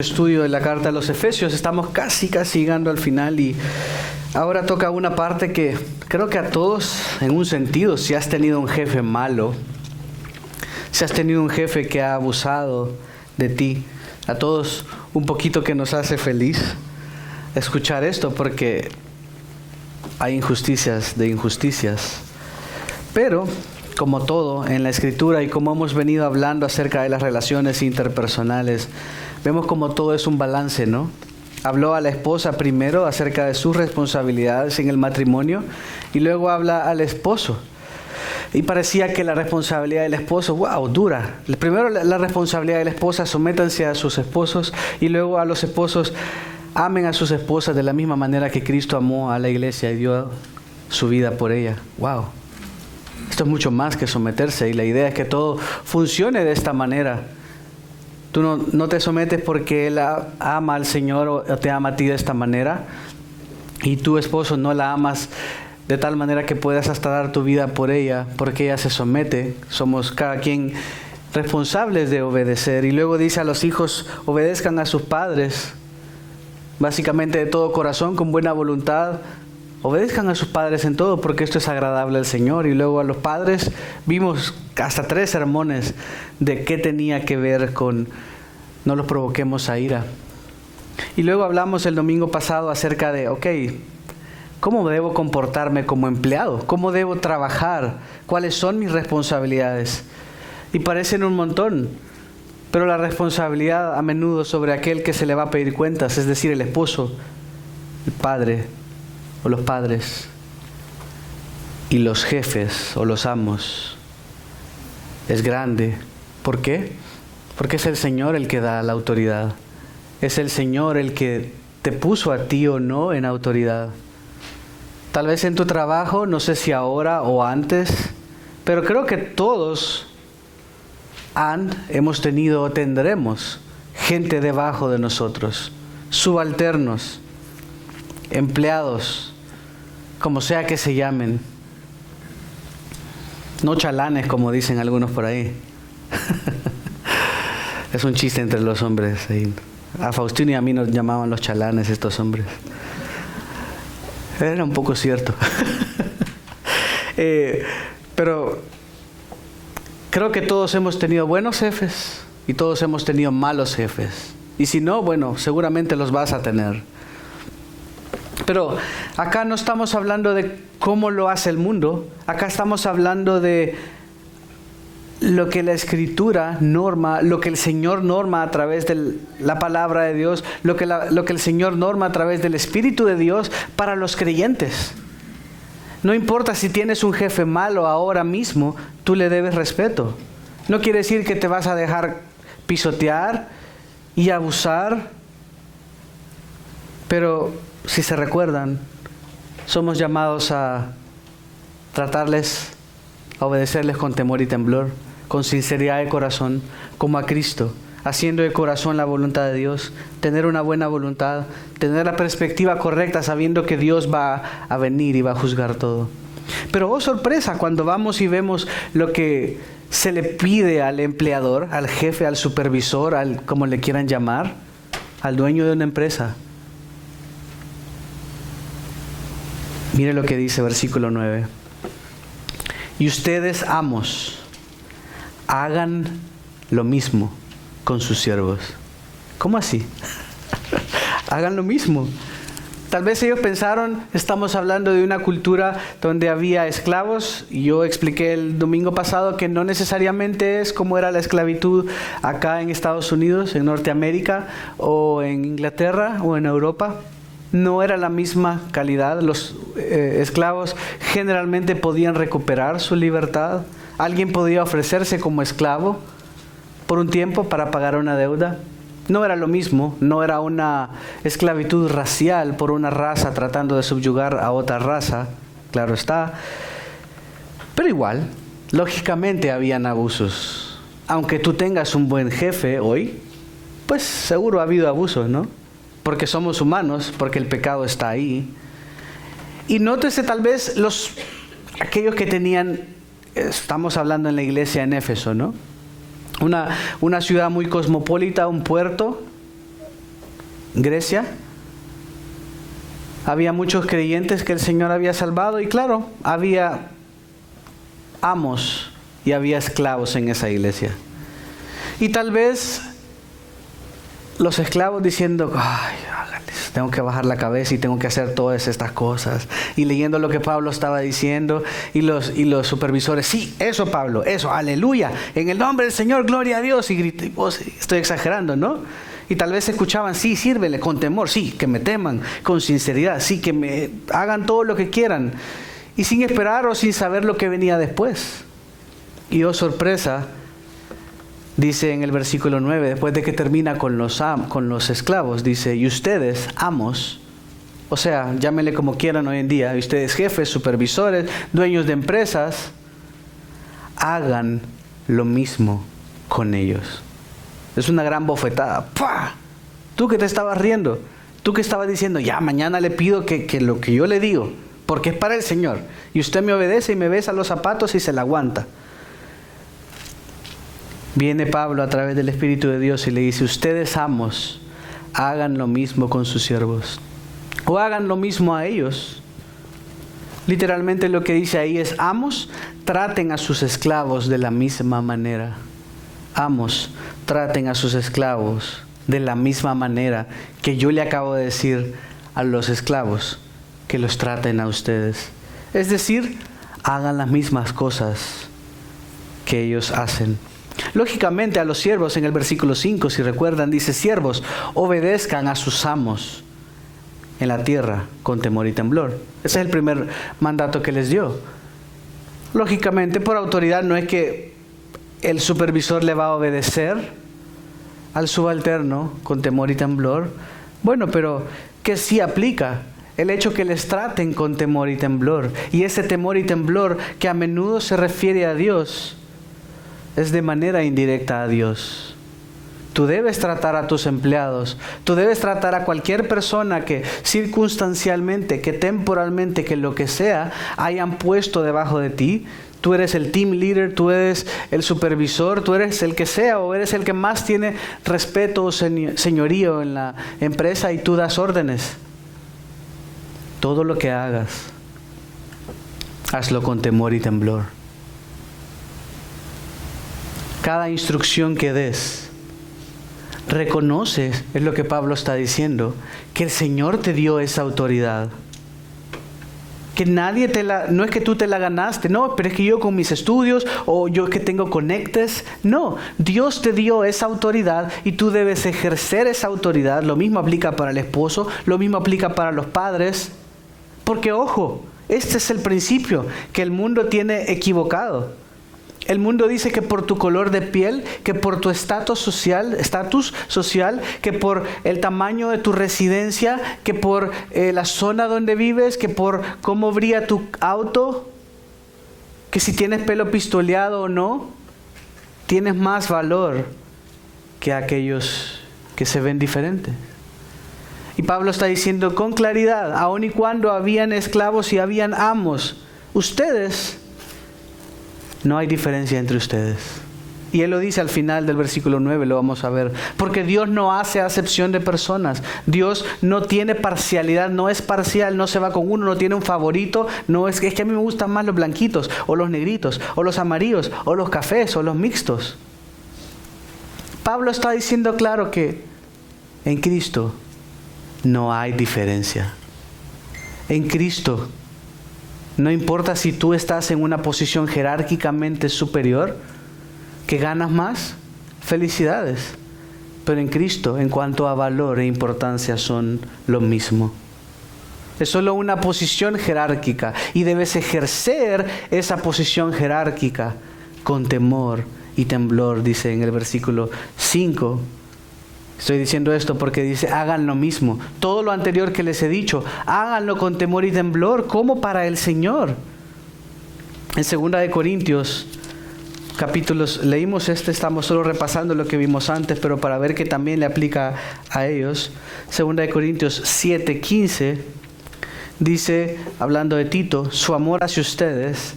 Estudio de la carta a los Efesios. Estamos casi llegando al final y ahora toca una parte que creo que a todos, en un sentido, si has tenido un jefe malo, si has tenido un jefe que ha abusado de ti, a todos un poquito que nos hace feliz escuchar esto, porque hay injusticias de injusticias. Pero como todo en la Escritura y como hemos venido hablando acerca de las relaciones interpersonales, vemos como todo es un balance, ¿no? Habló a la esposa primero acerca de sus responsabilidades en el matrimonio y luego habla al esposo. Y parecía que la responsabilidad del esposo, wow, dura. Primero la responsabilidad de la esposa, sométanse a sus esposos, y luego a los esposos, amen a sus esposas de la misma manera que Cristo amó a la iglesia y dio su vida por ella. Wow. Esto es mucho más que someterse, y la idea es que todo funcione de esta manera. Tú no te sometes porque Él ama al Señor o te ama a ti de esta manera, y tu esposo no la amas de tal manera que puedas hasta dar tu vida por ella, porque ella se somete. Somos cada quien responsables de obedecer. Y luego dice a los hijos, obedezcan a sus padres, básicamente de todo corazón, con buena voluntad. Obedezcan a sus padres en todo, porque esto es agradable al Señor. Y luego a los padres, vimos hasta 3 sermones de qué tenía que ver con no los provoquemos a ira. Y luego hablamos el domingo pasado acerca de, ¿cómo debo comportarme como empleado? ¿Cómo debo trabajar? ¿Cuáles son mis responsabilidades? Y parecen un montón, pero la responsabilidad a menudo sobre aquel que se le va a pedir cuentas, es decir, el esposo, el padre o los padres, y los jefes o los amos, es grande. ¿Por qué? Porque es el Señor el que da la autoridad. Es el Señor el que te puso a ti o no en autoridad. Tal vez en tu trabajo, no sé si ahora o antes, pero creo que todos hemos tenido o tendremos gente debajo de nosotros, subalternos, empleados, como sea que se llamen. No chalanes, como dicen algunos por ahí. Es un chiste entre los hombres. A Faustino y a mí nos llamaban los chalanes estos hombres. Era un poco cierto. Pero creo que todos hemos tenido buenos jefes y todos hemos tenido malos jefes. Y si no, seguramente los vas a tener. Pero acá no estamos hablando de cómo lo hace el mundo. Acá estamos hablando de lo que la Escritura norma, lo que el Señor norma a través de la palabra de Dios, lo que el Señor norma a través del Espíritu de Dios para los creyentes. No importa si tienes un jefe malo ahora mismo, tú le debes respeto. No quiere decir que te vas a dejar pisotear y abusar, pero si se recuerdan, somos llamados a tratarles, a obedecerles con temor y temblor, con sinceridad de corazón, como a Cristo, haciendo de corazón la voluntad de Dios, tener una buena voluntad, tener la perspectiva correcta, sabiendo que Dios va a venir y va a juzgar todo. Pero oh sorpresa, cuando vamos y vemos lo que se le pide al empleador, al jefe, al supervisor, al como le quieran llamar, al dueño de una empresa. Mire lo que dice versículo 9. Y ustedes, amos, hagan lo mismo con sus siervos. ¿Cómo así? Hagan lo mismo. Tal vez ellos pensaron, estamos hablando de una cultura donde había esclavos, y yo expliqué el domingo pasado que no necesariamente es como era la esclavitud acá en Estados Unidos, en Norteamérica, o en Inglaterra, o en Europa. No era la misma calidad. Los esclavos generalmente podían recuperar su libertad. Alguien podía ofrecerse como esclavo por un tiempo para pagar una deuda. No era lo mismo, no era una esclavitud racial por una raza tratando de subyugar a otra raza, claro está. Pero igual, lógicamente habían abusos. Aunque tú tengas un buen jefe hoy, pues seguro ha habido abusos, ¿no? Porque somos humanos, porque el pecado está ahí. Y nótese tal vez aquellos que tenían, estamos hablando en la iglesia en Éfeso, ¿no? Una ciudad muy cosmopolita, un puerto, Grecia. Había muchos creyentes que el Señor había salvado y claro, había amos y había esclavos en esa iglesia. Y tal vez los esclavos diciendo, ay, tengo que bajar la cabeza y tengo que hacer todas estas cosas. Y leyendo lo que Pablo estaba diciendo y los supervisores, sí, eso Pablo, eso, aleluya, en el nombre del Señor, gloria a Dios. Y grité, estoy exagerando, ¿no? Y tal vez escuchaban, sí, sírvele con temor, sí, que me teman, con sinceridad, sí, que me hagan todo lo que quieran. Y sin esperar o sin saber lo que venía después. Y oh sorpresa, dice en el versículo 9, después de que termina con los esclavos, dice, y ustedes, amos, o sea, llámenle como quieran hoy en día, y ustedes jefes, supervisores, dueños de empresas, hagan lo mismo con ellos. Es una gran bofetada. ¡Pah! Tú que te estabas riendo, tú que estabas diciendo, ya mañana le pido que lo que yo le digo, porque es para el Señor, y usted me obedece y me besa los zapatos y se la aguanta. Viene Pablo a través del Espíritu de Dios y le dice, ustedes amos, hagan lo mismo con sus siervos, o hagan lo mismo a ellos. Literalmente lo que dice ahí es, amos, traten a sus esclavos de la misma manera. Amos, traten a sus esclavos de la misma manera que yo le acabo de decir a los esclavos que los traten a ustedes. Es decir, hagan las mismas cosas que ellos hacen. Lógicamente a los siervos en el versículo 5, si recuerdan, dice, siervos, obedezcan a sus amos en la tierra con temor y temblor. Ese es el primer mandato que les dio. Lógicamente por autoridad no es que el supervisor le va a obedecer al subalterno con temor y temblor. Bueno, pero que sí aplica el hecho que les traten con temor y temblor. Y ese temor y temblor que a menudo se refiere a Dios es de manera indirecta a Dios. Tú debes tratar a tus empleados, tú debes tratar a cualquier persona que circunstancialmente, que temporalmente, que lo que sea, hayan puesto debajo de ti. Tú eres el team leader, tú eres el supervisor, tú eres el que sea o eres el que más tiene respeto o señorío en la empresa y tú das órdenes. Todo lo que hagas, hazlo con temor y temblor. Cada instrucción que des, reconoces, es lo que Pablo está diciendo, que el Señor te dio esa autoridad. Que nadie no es que tú te la ganaste, no, pero es que yo con mis estudios o yo que tengo conectes, no, Dios te dio esa autoridad y tú debes ejercer esa autoridad. Lo mismo aplica para el esposo, lo mismo aplica para los padres, porque ojo, este es el principio que el mundo tiene equivocado. El mundo dice que por tu color de piel, que por tu estatus social, que por el tamaño de tu residencia, que por la zona donde vives, que por cómo brilla tu auto, que si tienes pelo pistoleado o no, tienes más valor que aquellos que se ven diferentes. Y Pablo está diciendo con claridad, aun y cuando habían esclavos y habían amos, ustedes, no hay diferencia entre ustedes. Y él lo dice al final del versículo 9, lo vamos a ver. Porque Dios no hace acepción de personas. Dios no tiene parcialidad, no es parcial, no se va con uno, no tiene un favorito. No es que a mí me gustan más los blanquitos, o los negritos, o los amarillos, o los cafés, o los mixtos. Pablo está diciendo claro que en Cristo no hay diferencia. En Cristo no importa si tú estás en una posición jerárquicamente superior, que ganas más, felicidades. Pero en Cristo, en cuanto a valor e importancia, son lo mismo. Es solo una posición jerárquica y debes ejercer esa posición jerárquica con temor y temblor, dice en el versículo 5. Estoy diciendo esto porque dice, hagan lo mismo. Todo lo anterior que les he dicho, háganlo con temor y temblor, como para el Señor. En 2 de Corintios, capítulos, leímos estamos solo repasando lo que vimos antes, pero para ver que también le aplica a ellos. 2 de Corintios 7:15, dice, hablando de Tito, su amor hacia ustedes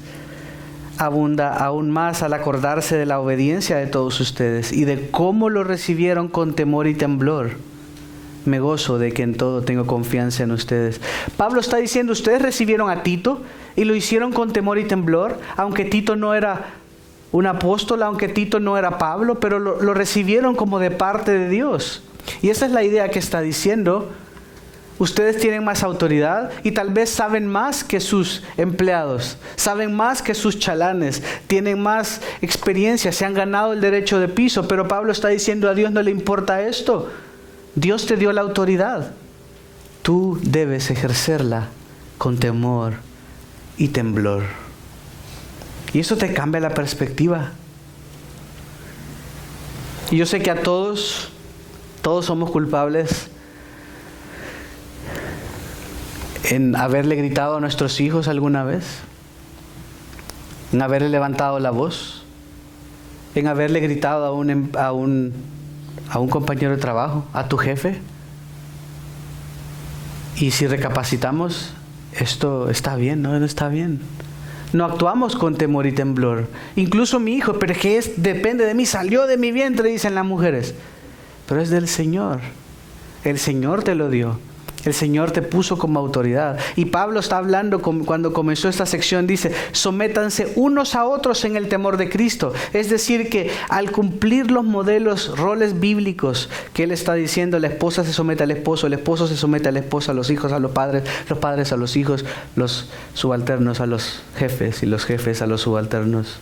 abunda aún más al acordarse de la obediencia de todos ustedes y de cómo lo recibieron con temor y temblor. me gozo de que en todo tengo confianza en ustedes. Pablo está diciendo, ustedes recibieron a Tito y lo hicieron con temor y temblor, aunque Tito no era un apóstol, aunque Tito no era Pablo, pero lo recibieron como de parte de Dios. Y esa es la idea que está diciendo. Ustedes tienen más autoridad y tal vez saben más que sus empleados, saben más que sus chalanes, tienen más experiencia, se han ganado el derecho de piso, pero Pablo está diciendo, a Dios no le importa esto. Dios te dio la autoridad. Tú debes ejercerla con temor y temblor. Y eso te cambia la perspectiva. Y yo sé que a todos somos culpables en haberle gritado a nuestros hijos alguna vez, en haberle levantado la voz, en haberle gritado a un compañero de trabajo, a tu jefe. Y si recapacitamos, esto está bien, no está bien. No actuamos con temor y temblor. Incluso mi hijo, pero es que depende de mí, salió de mi vientre, dicen las mujeres. Pero es del Señor. El Señor te lo dio. El Señor te puso como autoridad. Y Pablo está hablando cuando comenzó esta sección, dice, sométanse unos a otros en el temor de Cristo. Es decir, que al cumplir los modelos, roles bíblicos que él está diciendo, la esposa se somete al esposo, el esposo se somete a la esposa, los hijos a los padres a los hijos, los subalternos a los jefes y los jefes a los subalternos.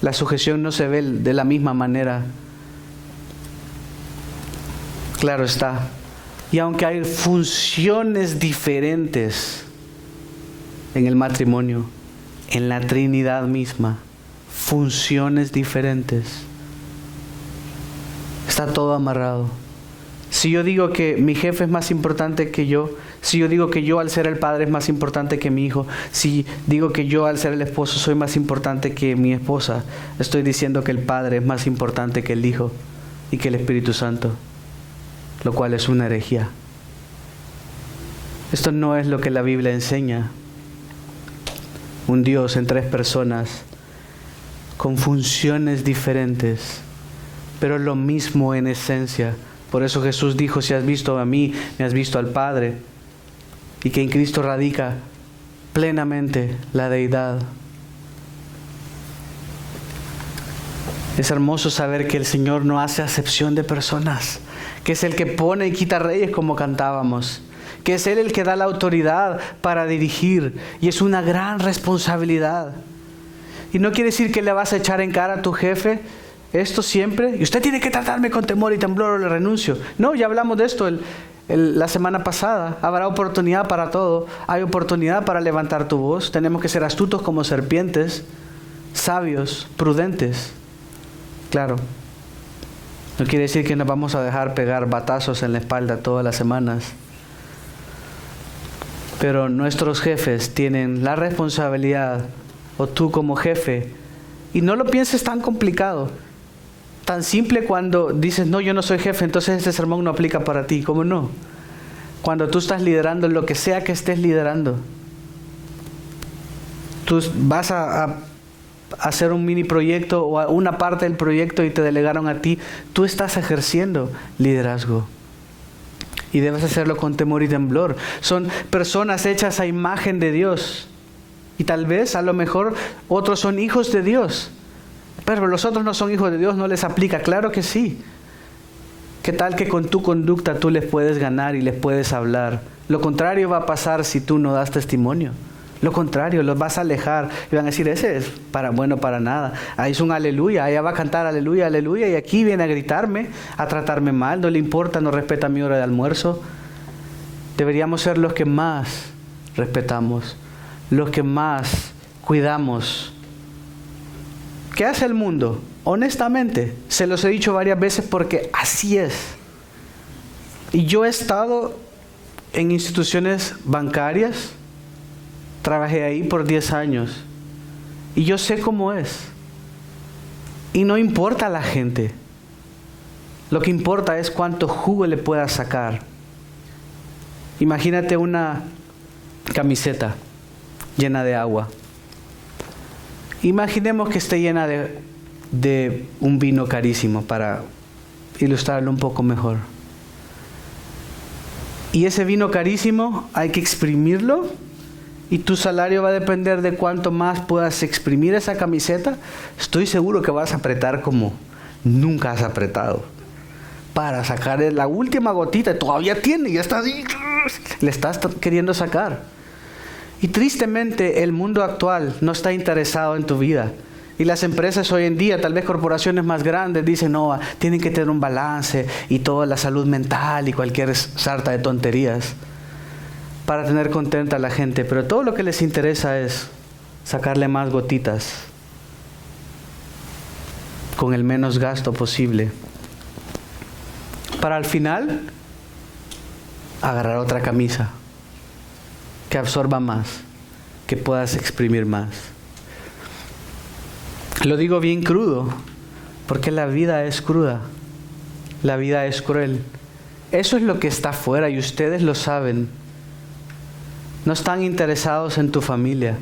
La sujeción no se ve de la misma manera. Claro está. Y aunque hay funciones diferentes en el matrimonio, en la Trinidad misma, funciones diferentes, está todo amarrado. Si yo digo que mi jefe es más importante que yo, si yo digo que yo al ser el padre es más importante que mi hijo, si digo que yo al ser el esposo soy más importante que mi esposa, estoy diciendo que el Padre es más importante que el Hijo y que el Espíritu Santo, lo cual es una herejía. Esto no es lo que la Biblia enseña. Un Dios en tres personas, con funciones diferentes, pero lo mismo en esencia. Por eso Jesús dijo, si has visto a mí, me has visto al Padre. Y que en Cristo radica plenamente la deidad. Es hermoso saber que el Señor no hace acepción de personas, que es el que pone y quita reyes como cantábamos, que es Él el que da la autoridad para dirigir, y es una gran responsabilidad. Y no quiere decir que le vas a echar en cara a tu jefe esto siempre, y usted tiene que tratarme con temor y temblor o le renuncio. No, ya hablamos de esto la semana pasada. Habrá oportunidad para todo, hay oportunidad para levantar tu voz. Tenemos que ser astutos como serpientes, sabios, prudentes. Claro, no quiere decir que nos vamos a dejar pegar batazos en la espalda todas las semanas. Pero nuestros jefes tienen la responsabilidad, o tú como jefe, y no lo pienses tan complicado, tan simple cuando dices, no, yo no soy jefe, entonces este sermón no aplica para ti. ¿Cómo no? Cuando tú estás liderando lo que sea que estés liderando, tú vas a hacer un mini proyecto o una parte del proyecto y te delegaron a ti, tú estás ejerciendo liderazgo. Y debes hacerlo con temor y temblor. Son personas hechas a imagen de Dios. Y tal vez, a lo mejor, otros son hijos de Dios. Pero los otros no son hijos de Dios, no les aplica. Claro que sí. ¿Qué tal que con tu conducta tú les puedes ganar y les puedes hablar? Lo contrario va a pasar si tú no das testimonio. Lo contrario, los vas a alejar y van a decir, ese es bueno para nada. Ahí es un aleluya, allá va a cantar aleluya, aleluya, y aquí viene a gritarme, a tratarme mal, no le importa, no respeta mi hora de almuerzo. Deberíamos ser los que más respetamos, los que más cuidamos. ¿Qué hace el mundo? Honestamente, se los he dicho varias veces porque así es. Y yo he estado en instituciones bancarias, trabajé ahí por 10 años y yo sé cómo es. Y no importa a la gente. Lo que importa es cuánto jugo le puedas sacar. Imagínate una camiseta llena de agua. Imaginemos que esté llena de un vino carísimo para ilustrarlo un poco mejor. Y ese vino carísimo hay que exprimirlo, y tu salario va a depender de cuánto más puedas exprimir esa camiseta. Estoy seguro que vas a apretar como nunca has apretado para sacar la última gotita. Todavía tiene, ya está así, le estás queriendo sacar. Y tristemente el mundo actual no está interesado en tu vida. Y las empresas hoy en día, tal vez corporaciones más grandes, dicen, no, tienen que tener un balance y toda la salud mental y cualquier sarta de tonterías para tener contenta a la gente. Pero todo lo que les interesa es sacarle más gotitas con el menos gasto posible, para al final agarrar otra camisa que absorba más, que puedas exprimir más. Lo digo bien crudo, porque la vida es cruda, la vida es cruel. Eso es lo que está afuera y ustedes lo saben. No están interesados en tu familia,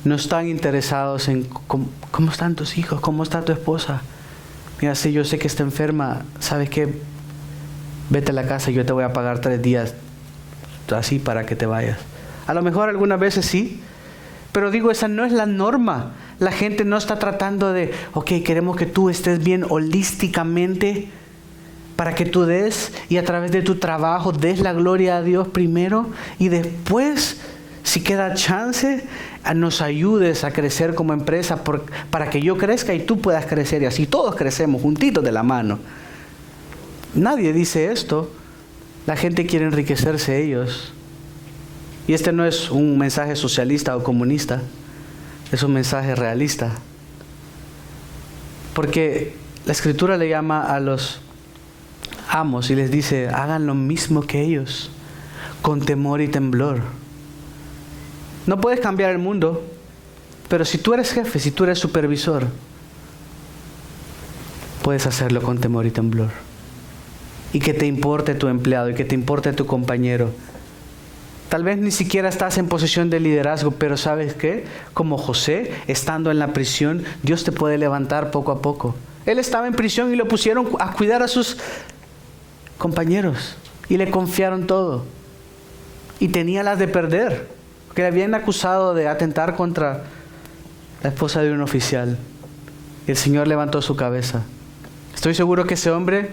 no están interesados en cómo están tus hijos, cómo está tu esposa. Mira, si yo sé que está enferma, ¿sabes qué? Vete a la casa y yo te voy a pagar 3 días así para que te vayas. A lo mejor algunas veces sí, pero digo, esa no es la norma. La gente no está tratando de, ok, queremos que tú estés bien holísticamente para que tú des y a través de tu trabajo des la gloria a Dios primero y después, si queda chance, nos ayudes a crecer como empresa para que yo crezca y tú puedas crecer y así todos crecemos juntitos de la mano. Nadie dice esto. La gente quiere enriquecerse ellos. Y este no es un mensaje socialista o comunista, es un mensaje realista. Porque la Escritura le llama a los amos y les dice, hagan lo mismo que ellos, con temor y temblor. No puedes cambiar el mundo, pero si tú eres jefe, si tú eres supervisor, puedes hacerlo con temor y temblor. Y que te importe tu empleado y que te importe tu compañero. Tal vez ni siquiera estás en posición de liderazgo, pero ¿sabes qué? Como José, estando en la prisión, Dios te puede levantar poco a poco. Él estaba en prisión y lo pusieron a cuidar a sus compañeros y le confiaron todo. Y tenía las de perder, porque le habían acusado de atentar contra la esposa de un oficial. Y el Señor levantó su cabeza. Estoy seguro que ese hombre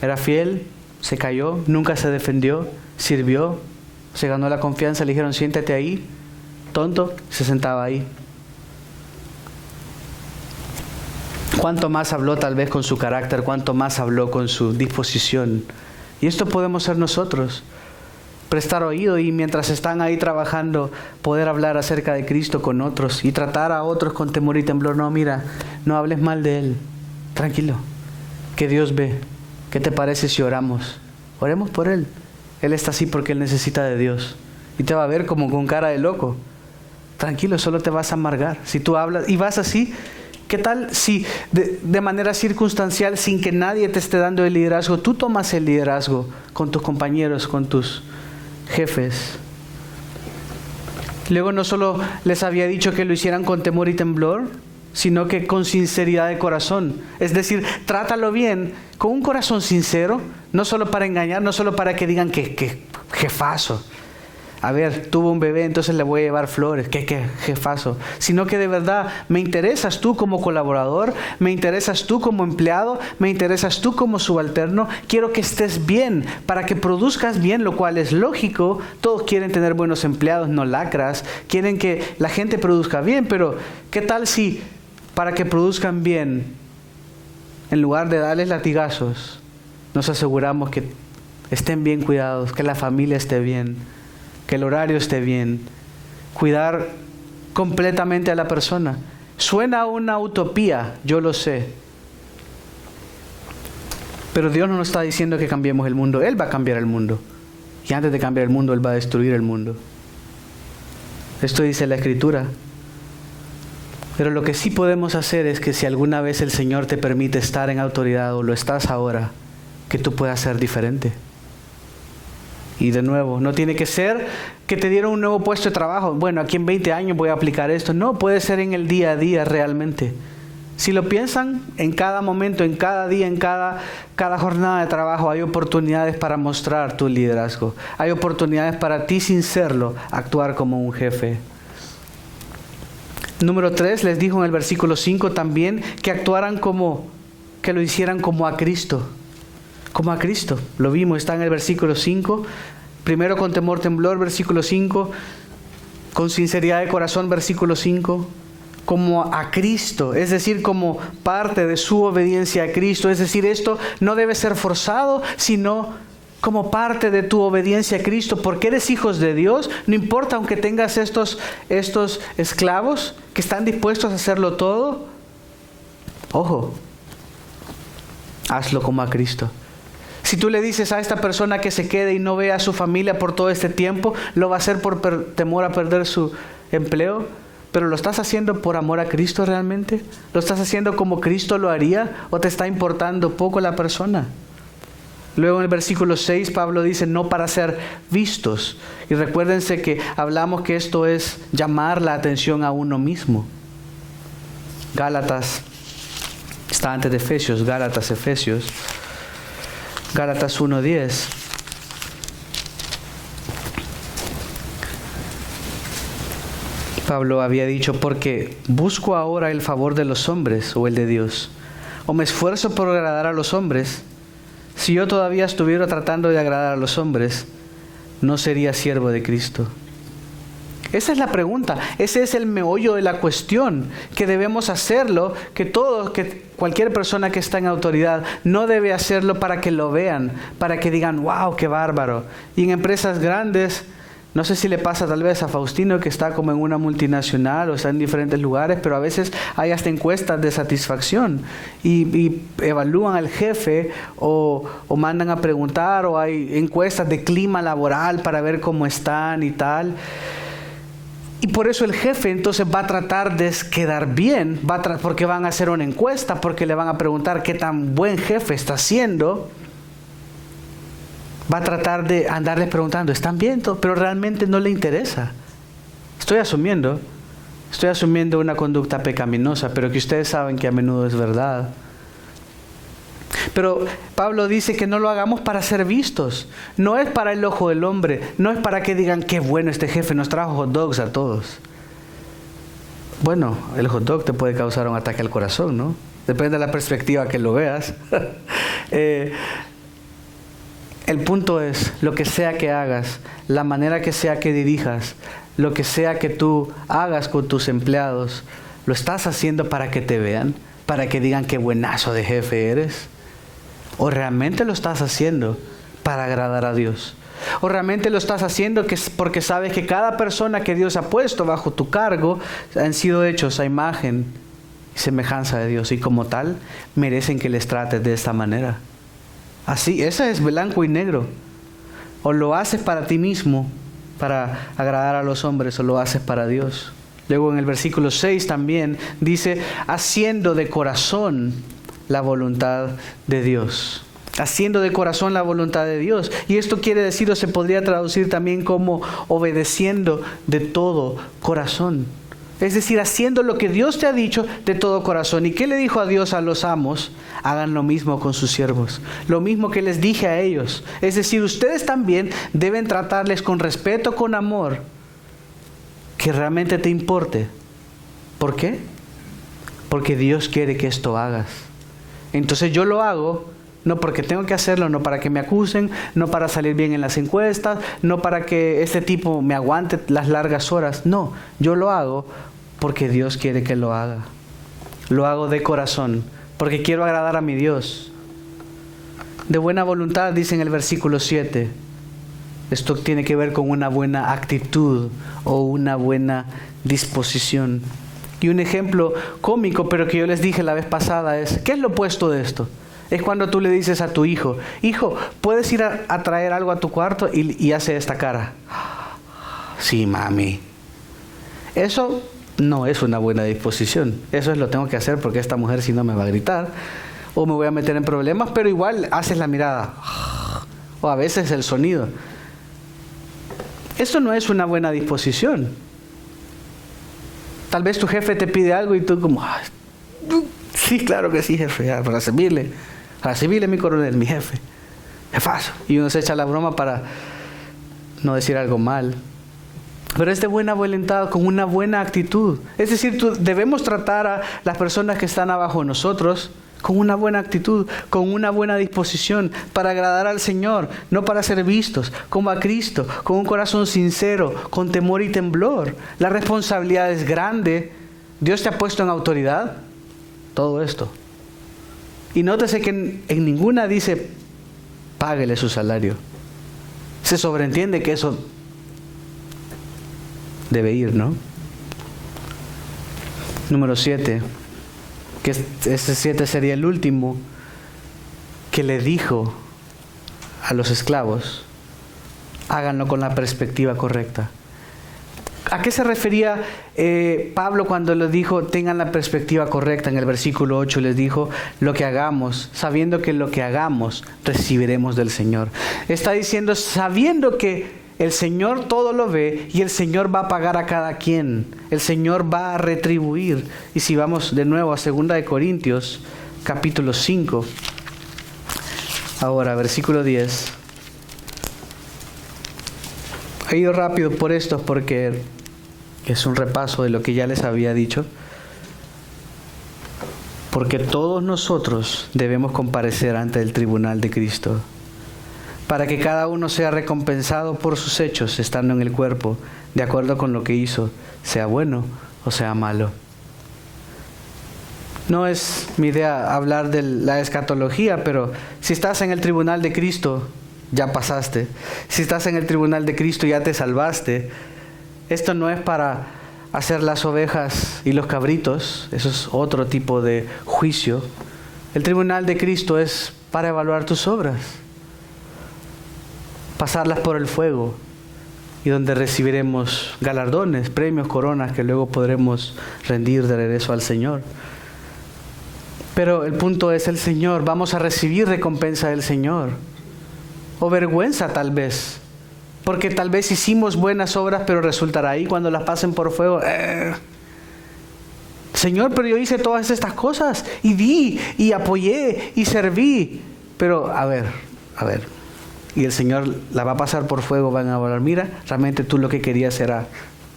era fiel, se cayó, nunca se defendió, sirvió, se ganó la confianza, le dijeron siéntate ahí, tonto, se sentaba ahí. Cuánto más habló tal vez con su carácter, cuánto más habló con su disposición. Y esto podemos ser nosotros, prestar oído y mientras están ahí trabajando, poder hablar acerca de Cristo con otros y tratar a otros con temor y temblor. No, mira, no hables mal de Él, tranquilo, que Dios ve. ¿Qué te parece si oramos? Oremos por Él. Él está así porque Él necesita de Dios. Y te va a ver como con cara de loco. Tranquilo, solo te vas a amargar. Si tú hablas y vas así, ¿qué tal si de manera circunstancial, sin que nadie te esté dando el liderazgo, tú tomas el liderazgo con tus compañeros, con tus jefes? Luego no solo les había dicho que lo hicieran con temor y temblor, sino que con sinceridad de corazón. Es decir, trátalo bien, con un corazón sincero, no solo para engañar, no solo para que digan que jefazo. A ver, tuvo un bebé, entonces le voy a llevar flores, que jefazo. Sino que de verdad me interesas tú como colaborador, me interesas tú como empleado, me interesas tú como subalterno. Quiero que estés bien, para que produzcas bien, lo cual es lógico. Todos quieren tener buenos empleados, no lacras. Quieren que la gente produzca bien, pero ¿qué tal si para que produzcan bien, en lugar de darles latigazos, nos aseguramos que estén bien cuidados, que la familia esté bien, que el horario esté bien, cuidar completamente a la persona? Suena una utopía, yo lo sé, pero Dios no nos está diciendo que cambiemos el mundo. Él va a cambiar el mundo, y antes de cambiar el mundo, Él va a destruir el mundo. Esto dice la Escritura. Pero lo que sí podemos hacer es que si alguna vez el Señor te permite estar en autoridad, o lo estás ahora, que tú puedas ser diferente. Y de nuevo, no tiene que ser que te dieron un nuevo puesto de trabajo. Bueno, aquí en 20 años voy a aplicar esto. No, puede ser en el día a día realmente. Si lo piensan, en cada momento, en cada día, en cada jornada de trabajo hay oportunidades para mostrar tu liderazgo. Hay oportunidades para ti, sin serlo, actuar como un jefe. Número 3, les dijo en el versículo 5 también que que lo hicieran como a Cristo. Como a Cristo. Lo vimos, está en el versículo 5. Primero con temor, temblor, versículo 5. Con sinceridad de corazón, versículo 5. Como a Cristo, es decir, como parte de su obediencia a Cristo. Es decir, esto no debe ser forzado, sino como parte de tu obediencia a Cristo, porque eres hijos de Dios. No importa, aunque tengas estos esclavos que están dispuestos a hacerlo todo. Ojo, hazlo como a Cristo. Si tú le dices a esta persona que se quede y no vea a su familia por todo este tiempo, lo va a hacer por temor a perder su empleo. ¿Pero lo estás haciendo por amor a Cristo realmente? ¿Lo estás haciendo como Cristo lo haría? ¿O te está importando poco la persona? Luego en el versículo 6 Pablo dice, no para ser vistos. Y recuérdense que hablamos que esto es llamar la atención a uno mismo. Gálatas, está antes de Efesios, Efesios. Gálatas 1:10. Pablo había dicho, porque busco ahora el favor de los hombres o el de Dios, o me esfuerzo por agradar a los hombres. Si yo todavía estuviera tratando de agradar a los hombres, no sería siervo de Cristo. Esa es la pregunta, ese es el meollo de la cuestión, que debemos hacerlo, que cualquier persona que está en autoridad no debe hacerlo para que lo vean, para que digan, wow, qué bárbaro. Y en empresas grandes, no sé si le pasa tal vez a Faustino, que está como en una multinacional o está en diferentes lugares, pero a veces hay hasta encuestas de satisfacción y evalúan al jefe o mandan a preguntar, o hay encuestas de clima laboral para ver cómo están y tal. Y por eso el jefe entonces va a tratar de quedar bien, porque van a hacer una encuesta, porque le van a preguntar qué tan buen jefe está siendo. Va a tratar de andarles preguntando, ¿están bien? Pero realmente no le interesa. Estoy asumiendo una conducta pecaminosa, pero que ustedes saben que a menudo es verdad. Pero Pablo dice que no lo hagamos para ser vistos. No es para el ojo del hombre. No es para que digan, qué bueno este jefe, nos trajo hot dogs a todos. Bueno, el hot dog te puede causar un ataque al corazón, ¿no? Depende de la perspectiva que lo veas. El punto es, lo que sea que hagas, la manera que sea que dirijas, lo que sea que tú hagas con tus empleados, ¿lo estás haciendo para que te vean? ¿Para que digan qué buenazo de jefe eres? ¿O realmente lo estás haciendo para agradar a Dios? ¿O realmente lo estás haciendo porque sabes que cada persona que Dios ha puesto bajo tu cargo han sido hechos a imagen y semejanza de Dios, y como tal merecen que les trates de esta manera? Así, eso es blanco y negro. O lo haces para ti mismo, para agradar a los hombres, o lo haces para Dios. Luego en el versículo 6 también dice, haciendo de corazón la voluntad de Dios. Haciendo de corazón la voluntad de Dios. Y esto quiere decir, o se podría traducir también como obedeciendo de todo corazón. Es decir, haciendo lo que Dios te ha dicho de todo corazón. ¿Y qué le dijo a Dios a los amos? Hagan lo mismo con sus siervos. Lo mismo que les dije a ellos. Es decir, ustedes también deben tratarles con respeto, con amor, que realmente te importe. ¿Por qué? Porque Dios quiere que esto hagas. Entonces yo lo hago, no porque tengo que hacerlo, no para que me acusen, no para salir bien en las encuestas, no para que este tipo me aguante las largas horas. No, yo lo hago porque Dios quiere que lo haga. Lo hago de corazón, porque quiero agradar a mi Dios. De buena voluntad, dice en el versículo 7. Esto tiene que ver con una buena actitud o una buena disposición. Y un ejemplo cómico, pero que yo les dije la vez pasada, es, ¿qué es lo opuesto de esto? Es cuando tú le dices a tu hijo, hijo, ¿puedes ir a traer algo a tu cuarto? Y hace esta cara. Sí, mami. Eso no es una buena disposición. Eso es lo tengo que hacer porque esta mujer si no me va a gritar o me voy a meter en problemas, pero igual haces la mirada o a veces el sonido. Eso no es una buena disposición. Tal vez tu jefe te pide algo y tú como, Sí, claro que sí, jefe, ya, para servirle mi coronel, mi jefe. Jefazo. Y uno se echa la broma para no decir algo mal. Pero es de buena voluntad, con una buena actitud. Es decir, debemos tratar a las personas que están abajo de nosotros con una buena actitud, con una buena disposición, para agradar al Señor, no para ser vistos, como a Cristo, con un corazón sincero, con temor y temblor. La responsabilidad es grande. Dios te ha puesto en autoridad. Todo esto. Y nótese que en ninguna dice, páguele su salario. Se sobreentiende que eso debe ir, ¿no? Número 7, que este 7 sería el último, que le dijo a los esclavos, háganlo con la perspectiva correcta. ¿A qué se refería Pablo cuando les dijo, tengan la perspectiva correcta? En el versículo 8 les dijo, lo que hagamos, sabiendo que lo que hagamos recibiremos del Señor. Está diciendo, sabiendo que el Señor todo lo ve y el Señor va a pagar a cada quien. El Señor va a retribuir. Y si vamos de nuevo a 2 Corintios, capítulo 5. Ahora, versículo 10. He ido rápido por esto porque es un repaso de lo que ya les había dicho. Porque todos nosotros debemos comparecer ante el tribunal de Cristo, para que cada uno sea recompensado por sus hechos estando en el cuerpo, de acuerdo con lo que hizo, sea bueno o sea malo. No es mi idea hablar de la escatología, pero si estás en el tribunal de Cristo, ya pasaste. Si estás en el tribunal de Cristo, ya te salvaste. Esto no es para hacer las ovejas y los cabritos, eso es otro tipo de juicio. El tribunal de Cristo es para evaluar tus obras, pasarlas por el fuego, y donde recibiremos galardones, premios, coronas que luego podremos rendir de regreso al Señor. Pero el punto es el Señor. Vamos a recibir recompensa del Señor, o vergüenza tal vez, porque tal vez hicimos buenas obras, pero resultará ahí cuando las pasen por fuego, Señor, pero yo hice todas estas cosas, y di, y apoyé, y serví, pero a ver, y el Señor la va a pasar por fuego, van a hablar, mira, realmente tú lo que querías era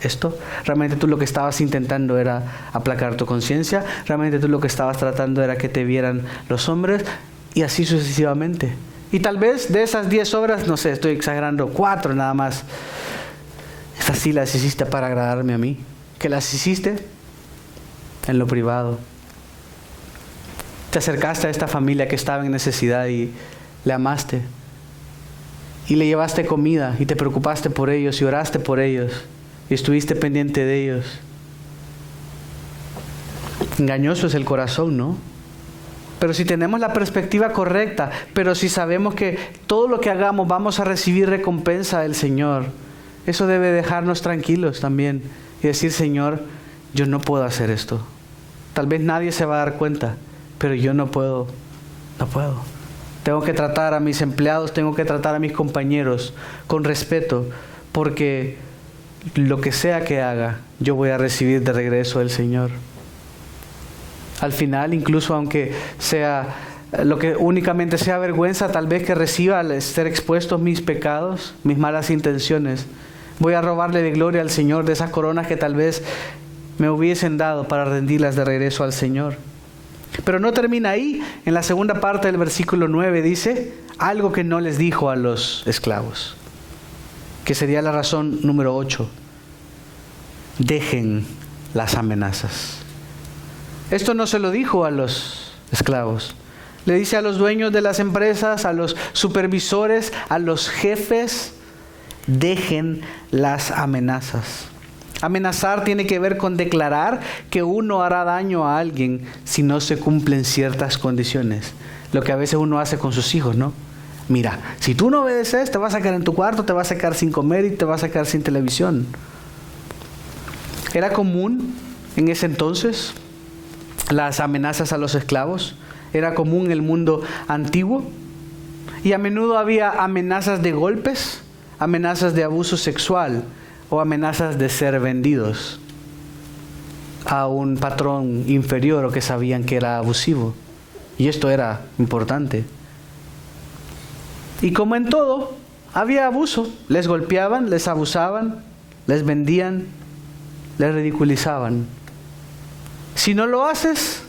esto, realmente tú lo que estabas intentando era aplacar tu conciencia, realmente tú lo que estabas tratando era que te vieran los hombres, y así sucesivamente. Y tal vez de esas 10 obras, no sé, estoy exagerando, 4 nada más, estas sí las hiciste para agradarme a mí, que las hiciste en lo privado. Te acercaste a esta familia que estaba en necesidad y le amaste, y le llevaste comida, y te preocupaste por ellos, y oraste por ellos, y estuviste pendiente de ellos. Engañoso es el corazón, ¿no? Pero si tenemos la perspectiva correcta, pero si sabemos que todo lo que hagamos vamos a recibir recompensa del Señor, eso debe dejarnos tranquilos también y decir, Señor, yo no puedo hacer esto. Tal vez nadie se va a dar cuenta, pero yo no puedo. Tengo que tratar a mis empleados, tengo que tratar a mis compañeros con respeto, porque lo que sea que haga, yo voy a recibir de regreso del Señor. Al final, incluso aunque sea lo que únicamente sea vergüenza, tal vez que reciba al ser expuestos mis pecados, mis malas intenciones, voy a robarle de gloria al Señor de esas coronas que tal vez me hubiesen dado para rendirlas de regreso al Señor. Pero no termina ahí. En la segunda parte del versículo 9 dice algo que no les dijo a los esclavos, que sería la razón número 8. Dejen las amenazas. Esto no se lo dijo a los esclavos. Le dice a los dueños de las empresas, a los supervisores, a los jefes, dejen las amenazas. Amenazar tiene que ver con declarar que uno hará daño a alguien si no se cumplen ciertas condiciones. Lo que a veces uno hace con sus hijos, ¿no? Mira, si tú no obedeces, te vas a quedar en tu cuarto, te vas a quedar sin comer y te vas a quedar sin televisión. Era común en ese entonces las amenazas a los esclavos. Era común en el mundo antiguo. Y a menudo había amenazas de golpes, amenazas de abuso sexual o amenazas de ser vendidos. a un patrón inferior o que sabían que era abusivo. Y esto era importante. Y como en todo, había abuso. Les golpeaban, les abusaban, les vendían, les ridiculizaban. Si no lo haces,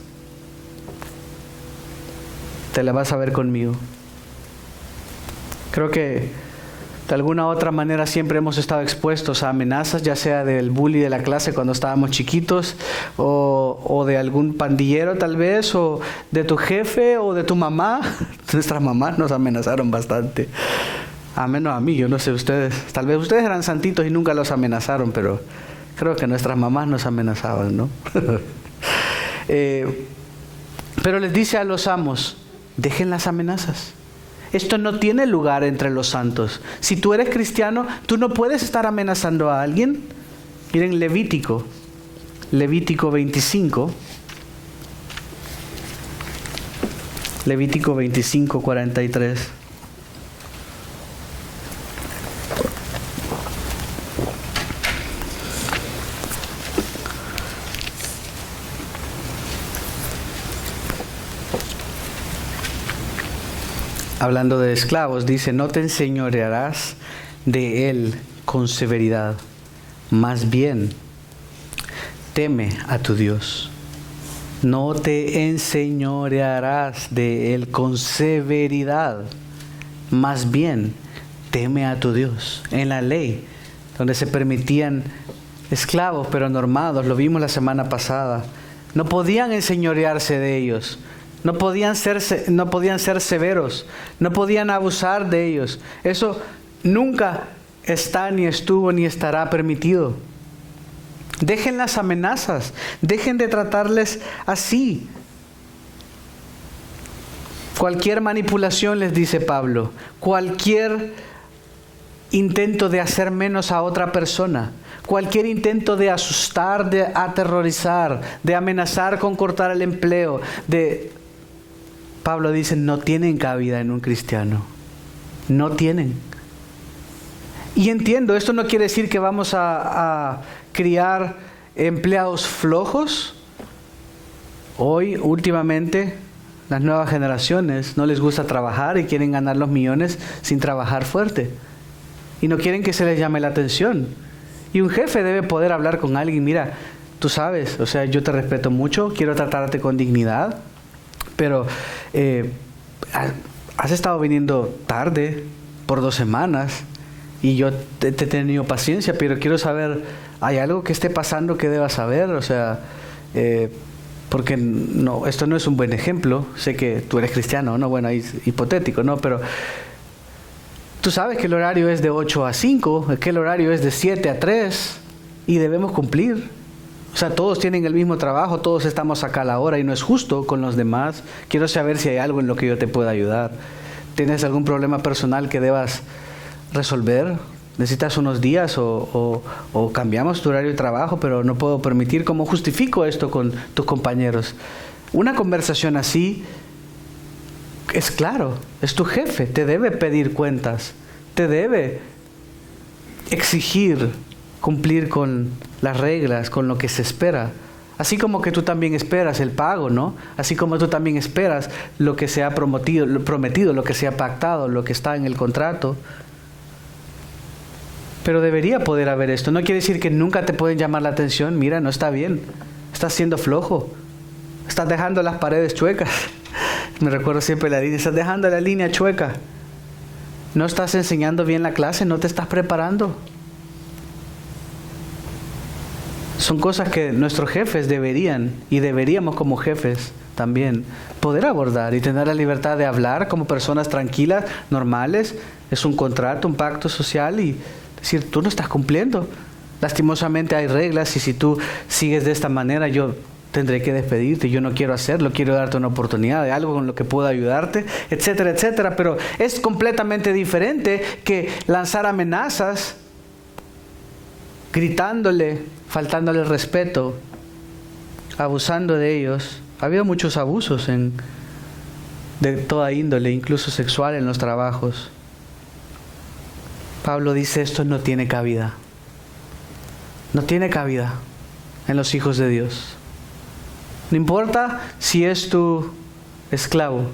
te la vas a ver conmigo. Creo que de alguna u otra manera siempre hemos estado expuestos a amenazas, ya sea del bully de la clase cuando estábamos chiquitos, o de algún pandillero tal vez, o de tu jefe, o de tu mamá. Nuestras mamás nos amenazaron bastante. A menos a mí, yo no sé ustedes. Tal vez ustedes eran santitos y nunca los amenazaron, pero creo que nuestras mamás nos amenazaban, ¿no? Pero les dice a los amos, dejen las amenazas. Esto no tiene lugar entre los santos. Si tú eres cristiano, tú no puedes estar amenazando a alguien. Miren Levítico 25. Levítico 25, 43. Hablando de esclavos, dice, no te enseñorearás de él con severidad, más bien teme a tu Dios. No te enseñorearás de él con severidad, más bien teme a tu Dios. En la ley, donde se permitían esclavos pero normados, lo vimos la semana pasada, no podían enseñorearse de ellos. No podían ser severos, no podían abusar de ellos. Eso nunca está, ni estuvo, ni estará permitido. Dejen las amenazas, dejen de tratarles así. Cualquier manipulación, les dice Pablo, cualquier intento de hacer menos a otra persona, cualquier intento de asustar, de aterrorizar, de amenazar con cortar el empleo, Pablo dice, no tienen cabida en un cristiano. No tienen. Y entiendo, esto no quiere decir que vamos a criar empleados flojos. Hoy, últimamente, las nuevas generaciones no les gusta trabajar y quieren ganar los millones sin trabajar fuerte. Y no quieren que se les llame la atención. Y un jefe debe poder hablar con alguien, mira, tú sabes, o sea, yo te respeto mucho, quiero tratarte con dignidad. Pero has estado viniendo tarde por 2 semanas y yo te he tenido paciencia, pero quiero saber, ¿hay algo que esté pasando que deba saber? O sea, porque no, esto no es un buen ejemplo. Sé que tú eres cristiano, ¿no? Bueno, es hipotético, ¿no? Pero tú sabes que el horario es de 8 a 5, que el horario es de 7 a 3 y debemos cumplir. O sea, todos tienen el mismo trabajo, todos estamos acá a la hora y no es justo con los demás. Quiero saber si hay algo en lo que yo te pueda ayudar. ¿Tienes algún problema personal que debas resolver? ¿Necesitas unos días o cambiamos tu horario de trabajo, pero no puedo permitir? ¿Cómo justifico esto con tus compañeros? Una conversación así es claro, es tu jefe, te debe pedir cuentas, te debe exigir cumplir con las reglas, con lo que se espera. Así como que tú también esperas el pago, ¿no? Así como tú también esperas lo que se ha prometido, lo que se ha pactado, lo que está en el contrato. Pero debería poder haber esto. No quiere decir que nunca te pueden llamar la atención. Mira, no está bien. Estás siendo flojo. Estás dejando las paredes chuecas. Me recuerdo siempre la línea. Estás dejando la línea chueca. No estás enseñando bien la clase. No te estás preparando. Son cosas que nuestros jefes deberían, y deberíamos como jefes también, poder abordar y tener la libertad de hablar como personas tranquilas, normales. Es un contrato, un pacto social y decir, tú no estás cumpliendo. Lastimosamente hay reglas y si tú sigues de esta manera, yo tendré que despedirte. Yo no quiero hacerlo, quiero darte una oportunidad de algo con lo que pueda ayudarte, etcétera, etcétera. Pero es completamente diferente que lanzar amenazas, gritándole, faltándole el respeto, abusando de ellos. Ha habido muchos abusos de toda índole, incluso sexual en los trabajos. Pablo dice, esto no tiene cabida. No tiene cabida. en los hijos de Dios. No importa si es tu esclavo.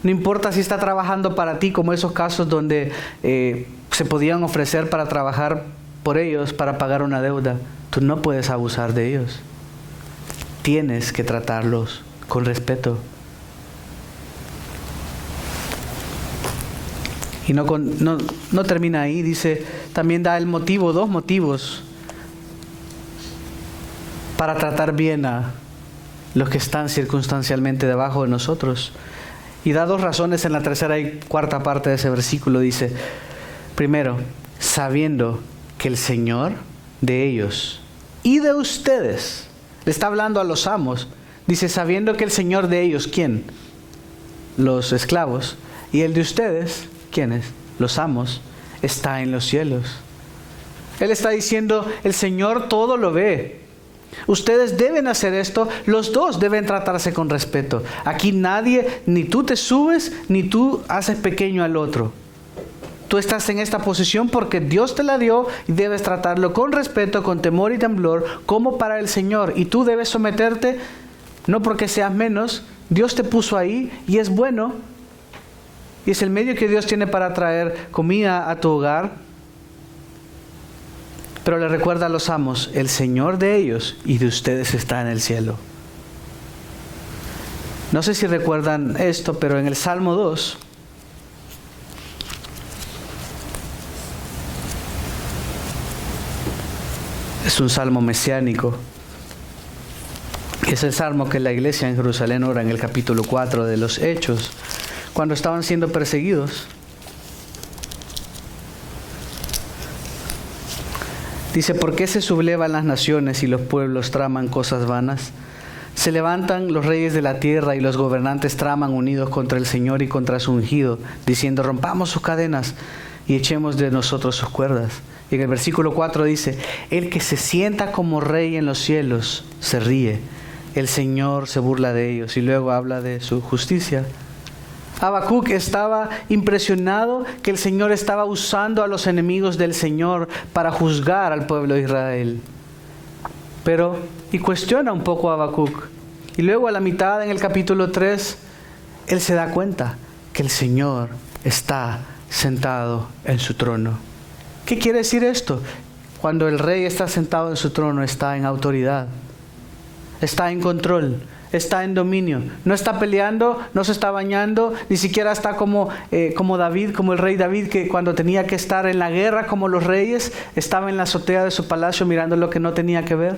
No importa si está trabajando para ti, como esos casos donde se podían ofrecer para trabajar por ellos, para pagar una deuda. Tú no puedes abusar de ellos. Tienes que tratarlos con respeto. Y no termina ahí, dice, también da el motivo, 2 motivos para tratar bien a los que están circunstancialmente debajo de nosotros. Y da 2 razones en la 3ª y 4ª parte de ese versículo. Dice, primero, sabiendo que el Señor de ellos y de ustedes, le está hablando a los amos, dice, sabiendo que el Señor de ellos, ¿quién? Los esclavos. Y el de ustedes, ¿quiénes? Los amos, está en los cielos. Él está diciendo, el Señor todo lo ve. Ustedes deben hacer esto, los dos deben tratarse con respeto. Aquí nadie, ni tú te subes, ni tú haces pequeño al otro. Tú estás en esta posición porque Dios te la dio y debes tratarlo con respeto, con temor y temblor, como para el Señor. Y tú debes someterte, no porque seas menos, Dios te puso ahí y es bueno. Y es el medio que Dios tiene para traer comida a tu hogar. Pero le recuerda a los amos, el Señor de ellos y de ustedes está en el cielo. No sé si recuerdan esto, pero en el Salmo 2, es un salmo mesiánico. Es el salmo que la iglesia en Jerusalén ora en el capítulo 4 de los Hechos, cuando estaban siendo perseguidos. Dice, ¿por qué se sublevan las naciones y los pueblos traman cosas vanas? Se levantan los reyes de la tierra y los gobernantes traman unidos contra el Señor y contra su ungido, diciendo, rompamos sus cadenas y echemos de nosotros sus cuerdas. Y en el versículo 4 dice, el que se sienta como rey en los cielos se ríe, el Señor se burla de ellos. Y luego habla de su justicia. Habacuc estaba impresionado que el Señor estaba usando a los enemigos del Señor para juzgar al pueblo de Israel. Y cuestiona un poco a Habacuc. Y luego a la mitad, en el capítulo 3, él se da cuenta que el Señor está sentado en su trono. ¿Qué quiere decir esto? Cuando el rey está sentado en su trono, está en autoridad, está en control, está en dominio. No está peleando, no se está bañando, ni siquiera está como David, como el rey David, que cuando tenía que estar en la guerra como los reyes, estaba en la azotea de su palacio mirando lo que no tenía que ver.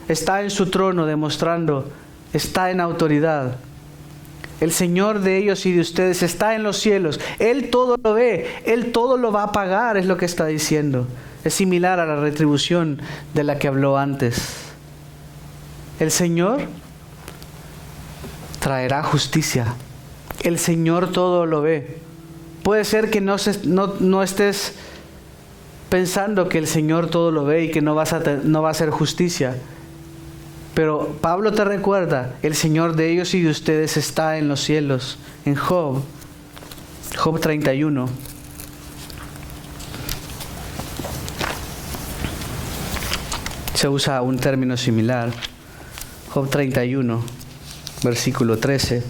Está en su trono demostrando, está en autoridad. El Señor de ellos y de ustedes está en los cielos. Él todo lo ve, Él todo lo va a pagar, es lo que está diciendo. Es similar a la retribución de la que habló antes. El Señor traerá justicia. El Señor todo lo ve. Puede ser que no estés pensando que el Señor todo lo ve y que no va a hacer justicia. Pero Pablo te recuerda, el Señor de ellos y de ustedes está en los cielos. En Job 31. Se usa un término similar. Job 31, versículo 13.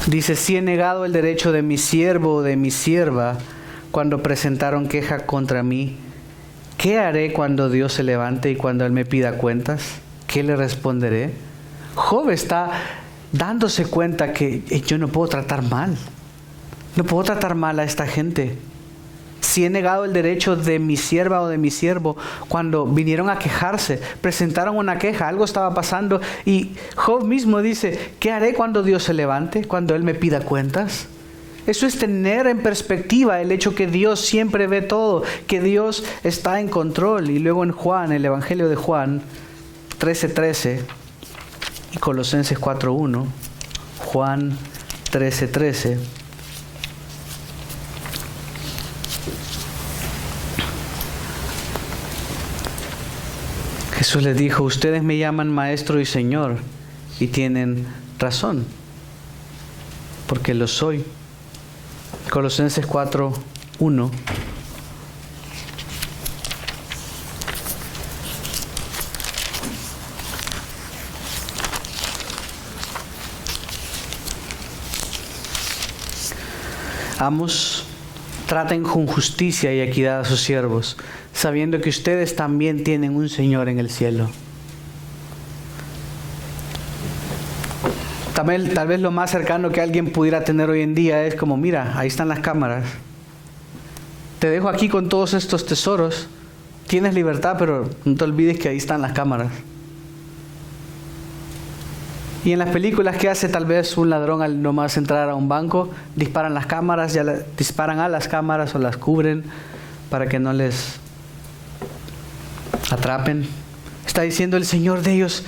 Dice, si he negado el derecho de mi siervo o de mi sierva cuando presentaron queja contra mí, ¿qué haré cuando Dios se levante y cuando Él me pida cuentas? ¿Qué le responderé? Job está dándose cuenta que yo no puedo tratar mal. No puedo tratar mal a esta gente. Si he negado el derecho de mi sierva o de mi siervo, cuando vinieron a quejarse, presentaron una queja, algo estaba pasando, y Job mismo dice, ¿qué haré cuando Dios se levante, cuando Él me pida cuentas? Eso es tener en perspectiva el hecho que Dios siempre ve todo, que Dios está en control. Y luego en Juan, el Evangelio de Juan 13:13 y Colosenses 4:1, Juan 13:13. Jesús les dijo, ustedes me llaman Maestro y Señor, y tienen razón, porque lo soy. Colosenses 4:1. Amos, traten con justicia y equidad a sus siervos, sabiendo que ustedes también tienen un Señor en el cielo. Tal vez lo más cercano que alguien pudiera tener hoy en día es como, mira, ahí están las cámaras. Te dejo aquí con todos estos tesoros. Tienes libertad, pero no te olvides que ahí están las cámaras. Y en las películas que hace tal vez un ladrón al nomás entrar a un banco, disparan las cámaras, disparan a las cámaras o las cubren para que no les atrapen. Está diciendo el Señor de ellos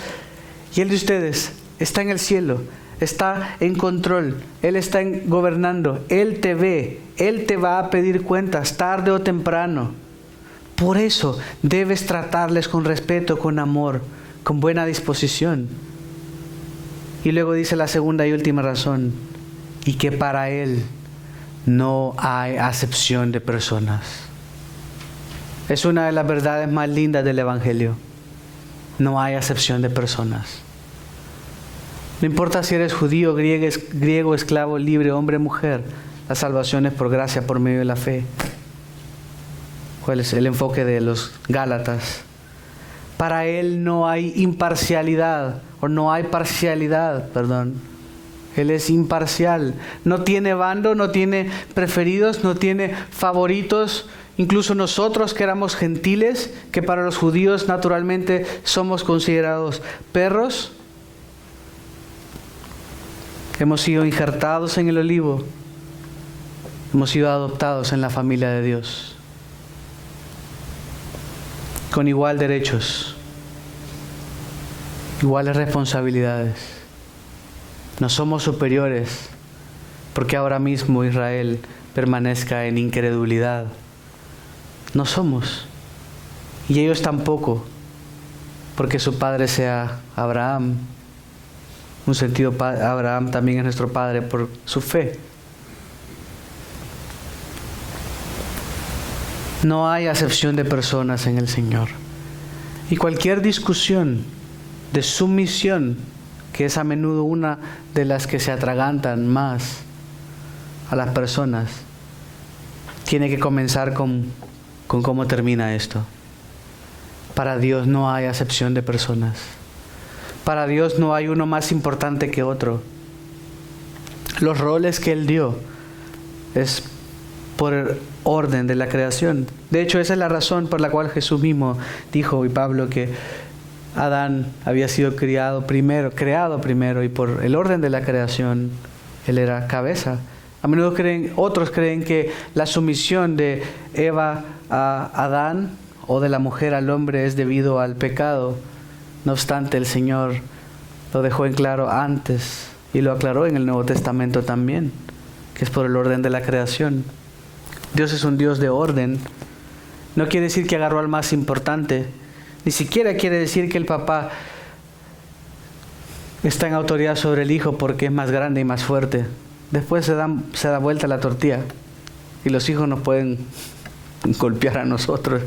y el de ustedes está en el cielo, está en control, Él está gobernando, Él te ve, Él te va a pedir cuentas tarde o temprano. Por eso debes tratarles con respeto, con amor, con buena disposición. Y luego dice la segunda y última razón, y que para Él no hay acepción de personas. Es una de las verdades más lindas del Evangelio. No hay acepción de personas. No importa si eres judío, griego, esclavo, libre, hombre, mujer, la salvación es por gracia, por medio de la fe. ¿Cuál es el enfoque de los Gálatas? Para Él no hay imparcialidad, o no hay parcialidad, perdón. Él es imparcial. No tiene bando, no tiene preferidos, no tiene favoritos. Incluso nosotros que éramos gentiles, que para los judíos naturalmente somos considerados perros, hemos sido injertados en el olivo, hemos sido adoptados en la familia de Dios, con igual derechos, iguales responsabilidades. No somos superiores porque ahora mismo Israel permanezca en incredulidad. No somos. Y ellos tampoco, porque su padre sea Abraham. Un sentido, Abraham también es nuestro padre por su fe. No hay acepción de personas en el Señor. Y cualquier discusión de sumisión, que es a menudo una de las que se atragantan más a las personas, tiene que comenzar con cómo termina esto. Para Dios no hay acepción de personas. Para Dios no hay uno más importante que otro. Los roles que Él dio es por orden de la creación. De hecho, esa es la razón por la cual Jesús mismo dijo, y Pablo, que Adán había sido creado primero, y por el orden de la creación, él era cabeza. A menudo otros creen que la sumisión de Eva a Adán o de la mujer al hombre es debido al pecado. No obstante, el Señor lo dejó en claro antes y lo aclaró en el Nuevo Testamento también, que es por el orden de la creación. Dios es un Dios de orden. No quiere decir que agarró al más importante. Ni siquiera quiere decir que el papá está en autoridad sobre el hijo porque es más grande y más fuerte. Después se da vuelta la tortilla y los hijos nos pueden golpear a nosotros.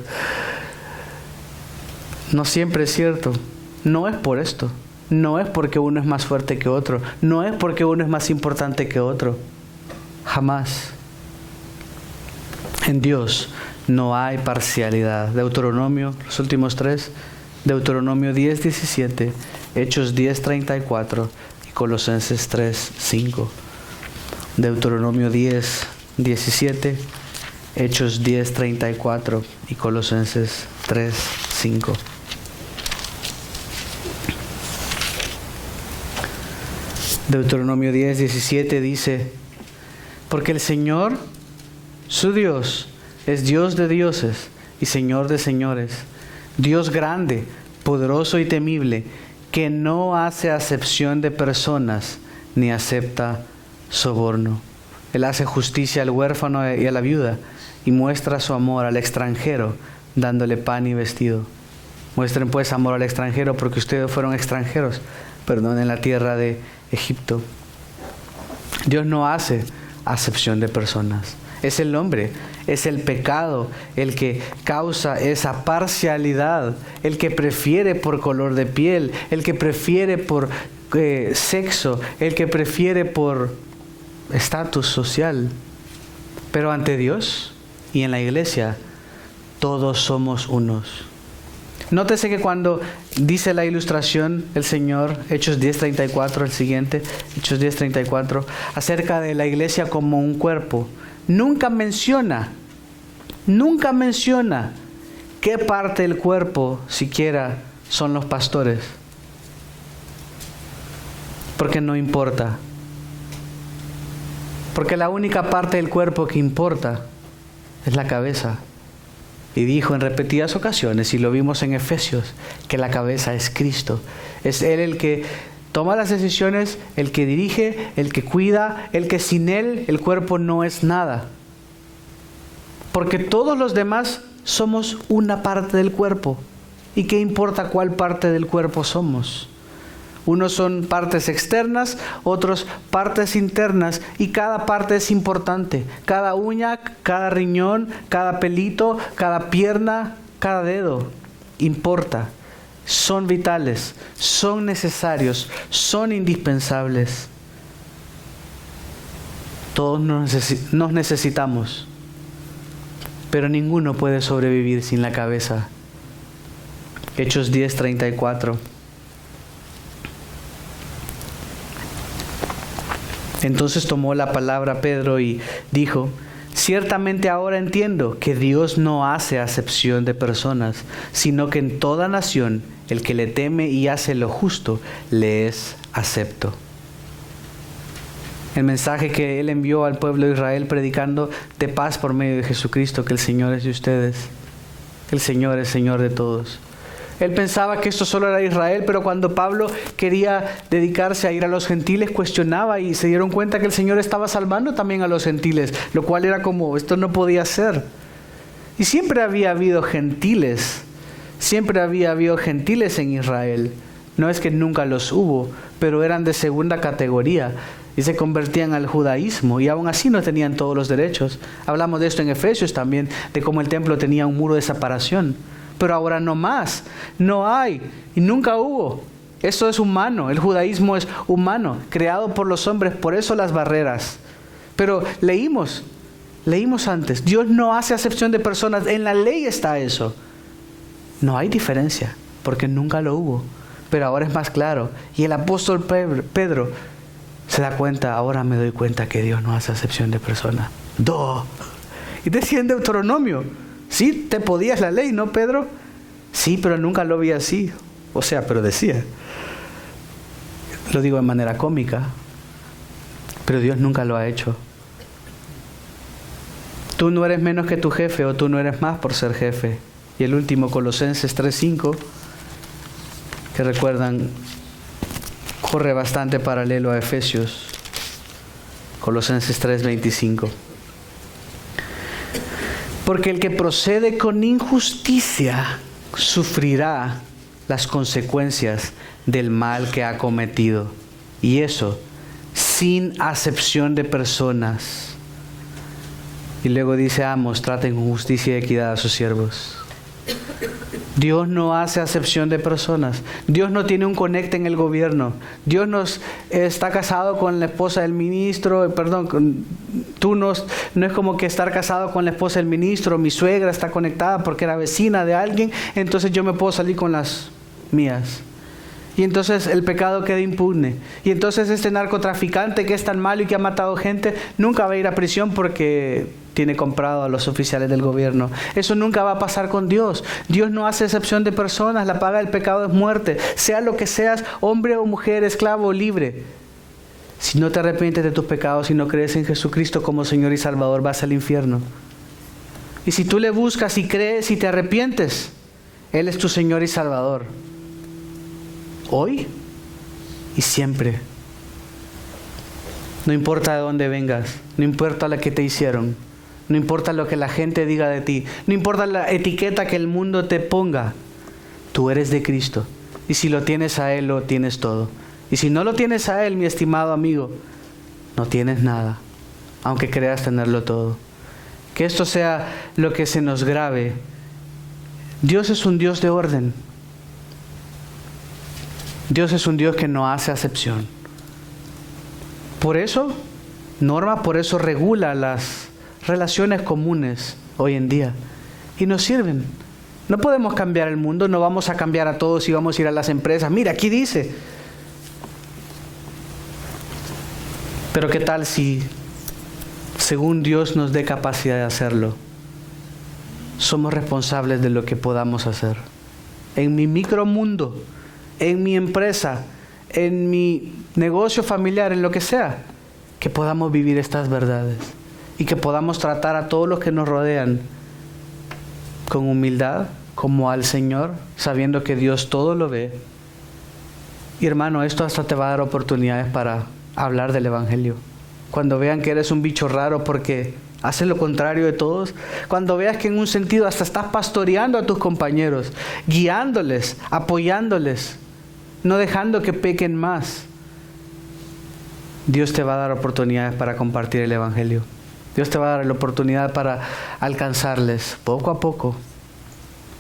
No siempre es cierto. No es por esto. No es porque uno es más fuerte que otro. No es porque uno es más importante que otro. Jamás. En Dios no hay parcialidad. Deuteronomio, los últimos tres. Deuteronomio 10:17, Hechos 10:34 y Colosenses 3:5. Deuteronomio 10:17, Hechos 10:34 y Colosenses 3:5. Deuteronomio 10:17 dice: porque el Señor, su Dios, es Dios de dioses y Señor de señores, Dios grande, poderoso y temible, que no hace acepción de personas ni acepta soborno. Él hace justicia al huérfano y a la viuda y muestra su amor al extranjero, dándole pan y vestido. Muestren pues amor al extranjero, porque ustedes fueron extranjeros, en la tierra de Egipto. Dios no hace acepción de personas. Es el hombre, es el pecado el que causa esa parcialidad, el que prefiere por color de piel, el que prefiere por sexo, el que prefiere por estatus social. Pero ante Dios y en la iglesia, todos somos unos. Nótese que cuando dice la ilustración el Señor, Hechos 10:34, el siguiente, Hechos 10:34, acerca de la iglesia como un cuerpo, nunca menciona qué parte del cuerpo siquiera son los pastores. Porque no importa. Porque la única parte del cuerpo que importa es la cabeza. Y dijo en repetidas ocasiones, y lo vimos en Efesios, que la cabeza es Cristo. Es Él el que toma las decisiones, el que dirige, el que cuida, el que sin Él el cuerpo no es nada. Porque todos los demás somos una parte del cuerpo. ¿Y qué importa cuál parte del cuerpo somos? Unos son partes externas, otros partes internas, y cada parte es importante. Cada uña, cada riñón, cada pelito, cada pierna, cada dedo importa. Son vitales, son necesarios, son indispensables. Todos nos necesitamos, pero ninguno puede sobrevivir sin la cabeza. Hechos 10:34. Entonces tomó la palabra Pedro y dijo: ciertamente ahora entiendo que Dios no hace acepción de personas, sino que en toda nación el que le teme y hace lo justo le es acepto. El mensaje que Él envió al pueblo de Israel predicando de paz por medio de Jesucristo, que el Señor es de ustedes, que el Señor es Señor de todos. Él pensaba que esto solo era de Israel, pero cuando Pablo quería dedicarse a ir a los gentiles, cuestionaba y se dieron cuenta que el Señor estaba salvando también a los gentiles, lo cual era como, esto no podía ser. Y siempre había habido gentiles en Israel. No es que nunca los hubo, pero eran de segunda categoría y se convertían al judaísmo y aún así no tenían todos los derechos. Hablamos de esto en Efesios también, de cómo el templo tenía un muro de separación. Pero ahora no más, no hay y nunca hubo. Eso es humano, el judaísmo es humano, creado por los hombres, por eso las barreras. Pero leímos antes, Dios no hace acepción de personas, en la ley está eso. No hay diferencia, porque nunca lo hubo, pero ahora es más claro. Y el apóstol Pedro se da cuenta, ahora me doy cuenta que Dios no hace acepción de personas. Y decía en Deuteronomio, sí, te podías la ley, ¿no, Pedro? Sí, pero nunca lo vi así. O sea, pero decía. Lo digo de manera cómica, pero Dios nunca lo ha hecho. Tú no eres menos que tu jefe o tú no eres más por ser jefe. Y el último, Colosenses 3:5, que recuerdan, corre bastante paralelo a Efesios. Colosenses 3:25. Porque el que procede con injusticia sufrirá las consecuencias del mal que ha cometido. Y eso sin acepción de personas. Y luego dice Amos, traten con justicia y equidad a sus siervos. Dios no hace acepción de personas. Dios no tiene un conecte en el gobierno. Dios no está casado con la esposa del ministro. No es como que estar casado con la esposa del ministro. Mi suegra está conectada porque era vecina de alguien. Entonces yo me puedo salir con las mías. Y entonces el pecado queda impune. Y entonces este narcotraficante que es tan malo y que ha matado gente nunca va a ir a prisión porque tiene comprado a los oficiales del gobierno. Eso nunca va a pasar con Dios. Dios no hace excepción de personas. La paga del pecado es muerte. Sea lo que seas, hombre o mujer, esclavo o libre. Si no te arrepientes de tus pecados y no crees en Jesucristo como Señor y Salvador, vas al infierno. Y si tú le buscas y crees y te arrepientes, Él es tu Señor y Salvador. Hoy y siempre. No importa de dónde vengas, no importa lo que te hicieron, no importa lo que la gente diga de ti, no importa la etiqueta que el mundo te ponga, tú eres de Cristo. Y si lo tienes a Él, lo tienes todo. Y si no lo tienes a Él, mi estimado amigo, no tienes nada, aunque creas tenerlo todo. Que esto sea lo que se nos grabe. Dios es un Dios de orden. Dios es un Dios que no hace acepción. Por eso, norma, por eso regula las relaciones comunes hoy en día y nos sirven. No podemos cambiar el mundo, no vamos a cambiar a todos y vamos a ir a las empresas. Mira, aquí dice. Pero ¿qué tal si, según Dios nos dé capacidad de hacerlo, somos responsables de lo que podamos hacer? En mi micromundo, en mi empresa, en mi negocio familiar, en lo que sea, que podamos vivir estas verdades y que podamos tratar a todos los que nos rodean con humildad, como al Señor, sabiendo que Dios todo lo ve. Y hermano, esto hasta te va a dar oportunidades para hablar del Evangelio. Cuando vean que eres un bicho raro porque haces lo contrario de todos, cuando veas que en un sentido hasta estás pastoreando a tus compañeros, guiándoles, apoyándoles, no dejando que pequen más, Dios te va a dar oportunidades para compartir el Evangelio. Dios te va a dar la oportunidad para alcanzarles poco a poco.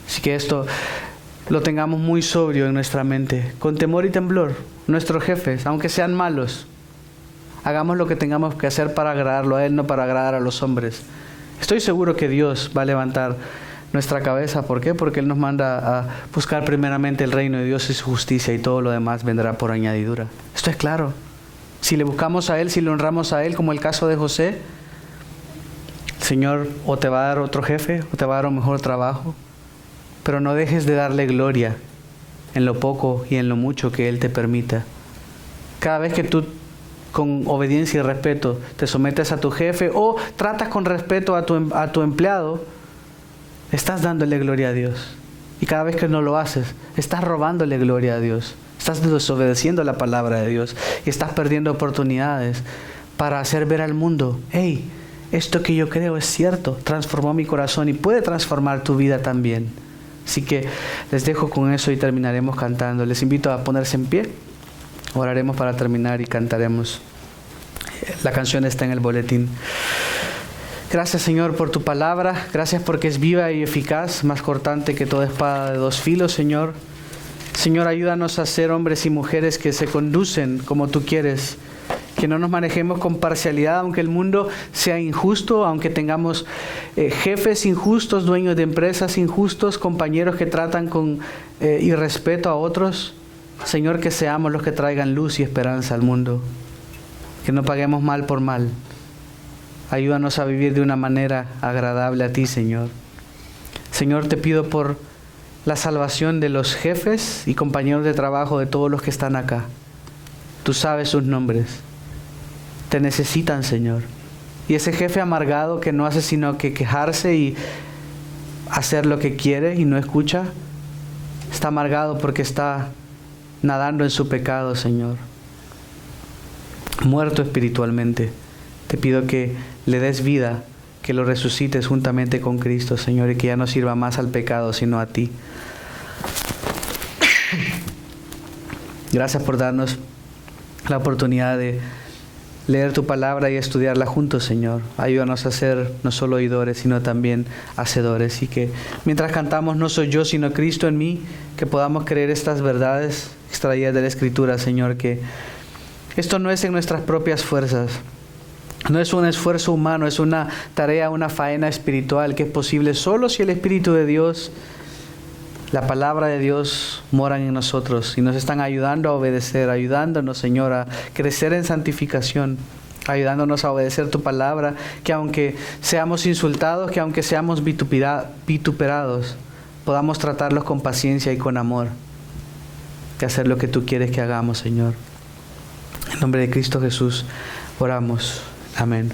Así que esto lo tengamos muy sobrio en nuestra mente, con temor y temblor. Nuestros jefes, aunque sean malos, hagamos lo que tengamos que hacer para agradarlo a Él, no para agradar a los hombres. Estoy seguro que Dios va a levantar nuestra cabeza. ¿Por qué? Porque Él nos manda a buscar primeramente el reino de Dios y su justicia, y todo lo demás vendrá por añadidura. Esto es claro. Si le buscamos a Él, si le honramos a Él, como el caso de José, el Señor o te va a dar otro jefe o te va a dar un mejor trabajo, pero no dejes de darle gloria en lo poco y en lo mucho que Él te permita. Cada vez que tú con obediencia y respeto te sometes a tu jefe o tratas con respeto a tu empleado, estás dándole gloria a Dios. Y cada vez que no lo haces, estás robándole gloria a Dios. Estás desobedeciendo la palabra de Dios y estás perdiendo oportunidades para hacer ver al mundo: hey, esto que yo creo es cierto, transformó mi corazón y puede transformar tu vida también. Así que les dejo con eso y terminaremos cantando. Les invito a ponerse en pie. Oraremos para terminar y cantaremos. La canción está en el boletín. Gracias, Señor, por tu palabra. Gracias porque es viva y eficaz, más cortante que toda espada de dos filos, Señor. Señor, ayúdanos a ser hombres y mujeres que se conducen como tú quieres. Que no nos manejemos con parcialidad, aunque el mundo sea injusto, aunque tengamos jefes injustos, dueños de empresas injustos, compañeros que tratan con irrespeto a otros. Señor, que seamos los que traigan luz y esperanza al mundo. Que no paguemos mal por mal. Ayúdanos a vivir de una manera agradable a ti, Señor. Señor, te pido por la salvación de los jefes y compañeros de trabajo de todos los que están acá. Tú sabes sus nombres. Te necesitan, Señor. Y ese jefe amargado que no hace sino que quejarse y hacer lo que quiere y no escucha, está amargado porque está nadando en su pecado, Señor. Muerto espiritualmente. Te pido que le des vida, que lo resucites juntamente con Cristo, Señor, y que ya no sirva más al pecado, sino a ti. Gracias por darnos la oportunidad de leer tu palabra y estudiarla juntos, Señor. Ayúdanos a ser no solo oidores, sino también hacedores. Y que mientras cantamos "No soy yo, sino Cristo en mí", que podamos creer estas verdades extraídas de la Escritura, Señor, que esto no es en nuestras propias fuerzas. No es un esfuerzo humano, es una tarea, una faena espiritual que es posible solo si el Espíritu de Dios, la palabra de Dios, moran en nosotros y nos están ayudando a obedecer, ayudándonos, Señor, a crecer en santificación, ayudándonos a obedecer tu palabra, que aunque seamos insultados, que aunque seamos vituperados, podamos tratarlos con paciencia y con amor y hacer lo que tú quieres que hagamos, Señor. En nombre de Cristo Jesús oramos. Amén.